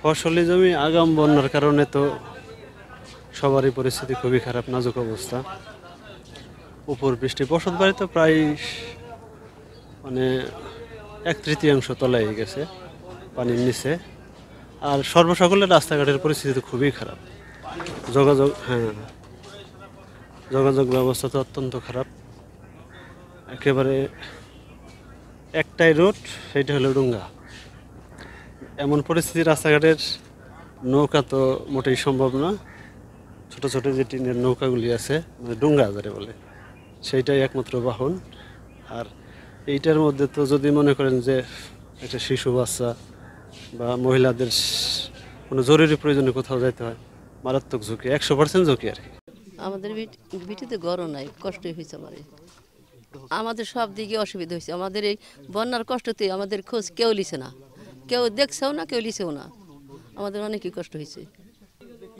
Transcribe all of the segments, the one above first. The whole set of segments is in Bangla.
ফসলি জমি আগাম বন্যার কারণে তো সবারই পরিস্থিতি খুবই খারাপ, নাজুক অবস্থা। উপর বৃষ্টি, বসত বাড়ি তো প্রায় মানে 1/3 তলায় গেছে পানির নিচে। আর সর্বসকলের রাস্তাঘাটের পরিস্থিতি তো খুবই খারাপ। হ্যাঁ, যোগাযোগ ব্যবস্থা তো অত্যন্ত খারাপ। একেবারে একটাই রুট, সেইটা হলো ডুঙ্গা। এমন পরিস্থিতি, রাস্তাঘাটের নৌকা তো মোটেই সম্ভব না। ছোট ছোট যে টিনের নৌকাগুলি আছে, মানে ডুঙ্গা যারে বলে, সেইটাই একমাত্র বাহন। আর এইটার মধ্যে তো যদি মনে করেন যে একটা শিশু বাচ্চা বা মহিলাদের কোনো জরুরি প্রয়োজনে কোথাও যাইতে হয়, মারাত্মক ঝুঁকি, 100% ঝুঁকি আর কি। আমাদের বিটিতে গরম নাই, কষ্টই হয়েছে আমাদের সব দিকে অসুবিধা হয়েছে। আমাদের এই বন্যার কষ্টতে আমাদের খোঁজ কেউ লিছে না, কেউ দেখছেও না, কেউ লিছেও না। আমাদের অনেকই কষ্ট হয়েছে।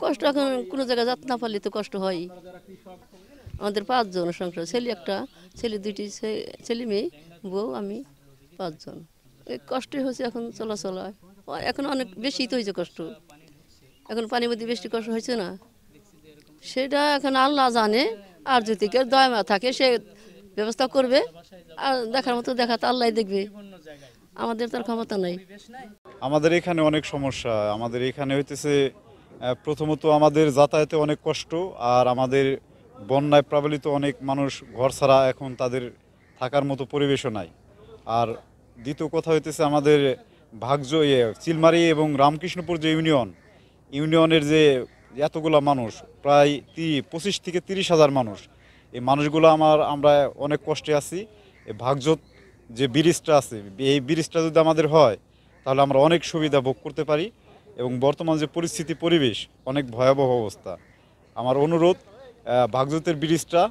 কষ্ট এখন কোনো জায়গায় যাত না পারলে তো কষ্ট হয়। আমাদের 5 জন সংসার, ছেলে একটা, ছেলে 2টি, ছেলে মেয়ে, বউ, আমি, 5 জন। এই কষ্টই হয়েছে এখন চলাচল। এখন অনেক বেশি তো হয়েছে কষ্ট। এখন পানির মধ্যে বেশি কষ্ট হয়েছে না, সেটা এখন আল্লাহ জানে। আর যদি কেউ দয়া থাকে সে ব্যবস্থা করবে, আর দেখার মতো দেখাতে আল্লাহ দেখবে, আমাদের তার ক্ষমতা নাই। আমাদের এখানে অনেক সমস্যা। আমাদের এখানে হইতেছে প্রথমত আমাদের যাতায়াতে অনেক কষ্ট, আর আমাদের বন্যায় প্লাবিত অনেক মানুষ ঘর ছাড়া, এখন তাদের থাকার মতো পরিবেশও নাই। আর দ্বিতীয় কথা হইতেছে আমাদের চিলমারি এবং রামকৃষ্ণপুর যে ইউনিয়নের যে এতগুলা মানুষ, প্রায় 25 থেকে 30,000 মানুষ। এই মানুষগুলো আমরা অনেক কষ্টে আছি। এই ভাগজত যে ব্রিজটা আছে, এই ব্রিজটা যদি আমাদের হয় তাহলে আমরা অনেক সুবিধা ভোগ করতে পারি। এবং বর্তমান যে পরিবেশ অনেক ভয়াবহ অবস্থা। আমার অনুরোধ, ভাগজতের ব্রিজটা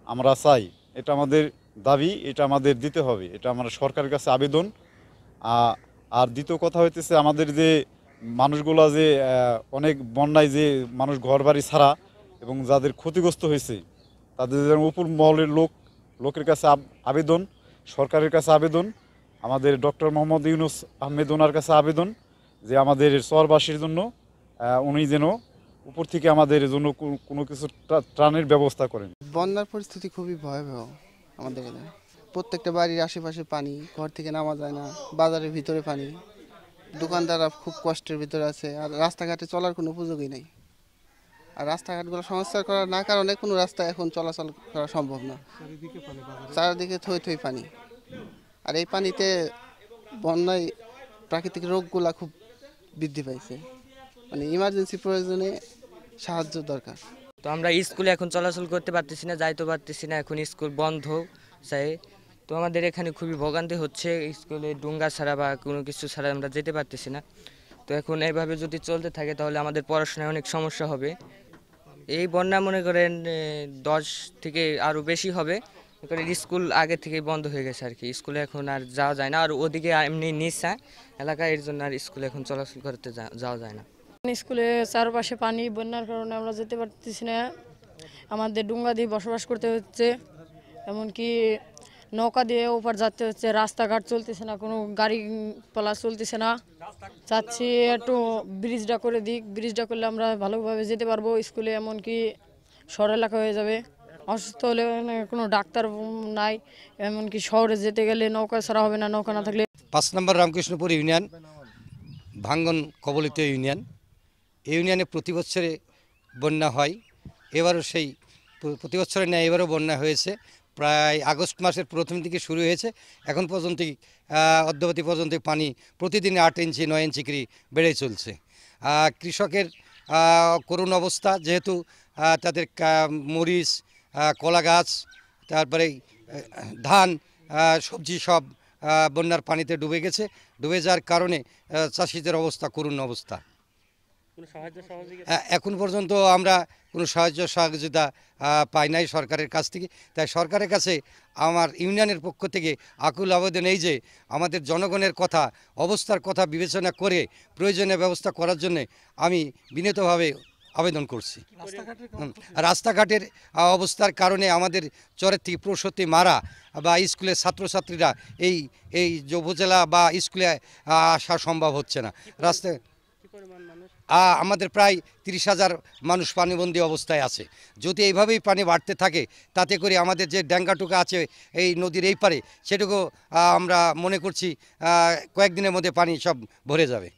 আমরা চাই, এটা আমাদের দাবি, এটা আমাদের দিতে হবে, এটা আমার সরকারের কাছে আবেদন। আর দ্বিতীয় কথা হইতেছে আমাদের যে মানুষগুলা যে অনেক বন্যায় যে মানুষ ঘর বাড়ি ছাড়া এবং যাদের ক্ষতিগ্রস্ত হয়েছে, তাদের উপর মহলের লোকের কাছে আবেদন, সরকারের কাছে আবেদন, আমাদের ডক্টর মোহাম্মদ ইউনুস আহমেদ ওনার কাছে আবেদন যে আমাদের চরবাসীর জন্য উনি যেন উপর থেকে আমাদের জন্য কোনো কিছু ত্রাণের ব্যবস্থা করেন। বন্যার পরিস্থিতি খুবই ভয়াবহ আমাদের এখানে। প্রত্যেকটা বাড়ির আশেপাশে পানি, ঘর থেকে নামা যায় না, বাজারের ভিতরে পানি, দোকানদাররা খুব কষ্টের ভিতরে আছে। আর রাস্তাঘাটে চলার কোনো উপযোগই নেই। আর রাস্তাঘাটগুলো সংস্কার করার না কারণে কোনো রাস্তা এখন চলাচল করা সম্ভব না। চারিদিকে থই থই পানি। আর এই পানিতে বন্যায় প্রাকৃতিক রোগগুলা খুব বৃদ্ধি পাইছে। মানে ইমার্জেন্সি প্রয়োজনে সাহায্য দরকার। তো আমরা স্কুলে এখন চলাচল করতে পারতেছি না, যাইতে পারতেছি না, এখন স্কুল বন্ধ চাই। তো আমাদের এখানে খুবই ভোগান্তি হচ্ছে, স্কুলে ডুঙ্গা ছাড়া বা কোনো কিছু ছাড়া আমরা যেতে পারতেছি না। তো এখন এইভাবে যদি চলতে থাকে তাহলে আমাদের পড়াশোনায় অনেক সমস্যা হবে। এই বন্যা মনে করেন 10 থেকে আরও বেশি হবে। স্কুল আগে থেকেই বন্ধ হয়ে গেছে আর কি, স্কুলে এখন আর যাওয়া যায় না। আর ওদিকে এমনি নিচা এলাকা, এর জন্য আর স্কুলে এখন চলাচল করতে যাওয়া যায় না। স্কুলে চারপাশে পানি, বন্যার কারণে আমরা যেতে পারতেছি না। আমাদের ডুঙ্গা দিয়ে বসবাস করতে হচ্ছে, এমনকি নৌকা দিয়ে ওপার যেতে হচ্ছে। রাস্তাঘাট চলতেছে না, কোনো গাড়ি পালা চলতেছে না। চাচ্ছি একটু ব্রিজটা করে দিক, ব্রিজটা করলে আমরা ভালোভাবে যেতে পারবো স্কুলে। এমনকি শহর এলাকা হয়ে যাবে, অসুস্থ হলে কোনো ডাক্তার নাই, এমনকি শহরে যেতে গেলে নৌকা ছাড়া হবে না, নৌকা না থাকলে। 5 নম্বর রামকৃষ্ণপুর ইউনিয়ন, ভাঙ্গন কবলিত ইউনিয়ন। এই ইউনিয়নে প্রতি বছরে বন্যা হয়। এবারও সেই প্রতি বছরে নেয়, এবারও বন্যা হয়েছে। প্রায় আগস্ট মাসের প্রথম দিকে শুরু হয়েছে, এখন পর্যন্ত অদ্যাবধি পর্যন্ত পানি প্রতিদিন 8 ইঞ্চি 9 ইঞ্চি করে বেড়ে চলছে। কৃষকের করুণ অবস্থা, যেহেতু তাদের মরিচ, কলা গাছ, তারপরে ধান, সবজি সব বন্যার পানিতে ডুবে গেছে। ডুবে যাওয়ার কারণে চাষিদের অবস্থা করুণ অবস্থা। এখন পর্যন্ত আমরা কোনো সাহায্য সহযোগিতা পাই নাই সরকারের কাছ থেকে। তাই সরকারের কাছে আমার ইউনিয়নের পক্ষ থেকে আকুল আবেদন এই যে আমাদের জনগণের অবস্থার কথা বিবেচনা করে প্রয়োজনীয় ব্যবস্থা করার জন্য আমি বিনীতভাবে আবেদন করছি। রাস্তাঘাটের অবস্থার কারণে আমাদের চরের থেকে প্রসূতি মারা বা স্কুলের ছাত্রছাত্রীরা এই যে উপজেলা বা স্কুলে আসা সম্ভব হচ্ছে না। রাস্তায় আমাদের প্রায় 30,000 মানুষ পানিবন্দী অবস্থায় আছে। যদি এইভাবেই পানি বাড়তে থাকে তাতে করে আমাদের যে ড্যাঙ্গাটুকু আছে এই নদীর এই পারে সেটুকু আমরা মনে করছি কয়েকদিনের মধ্যে পানি সব ভরে যাবে।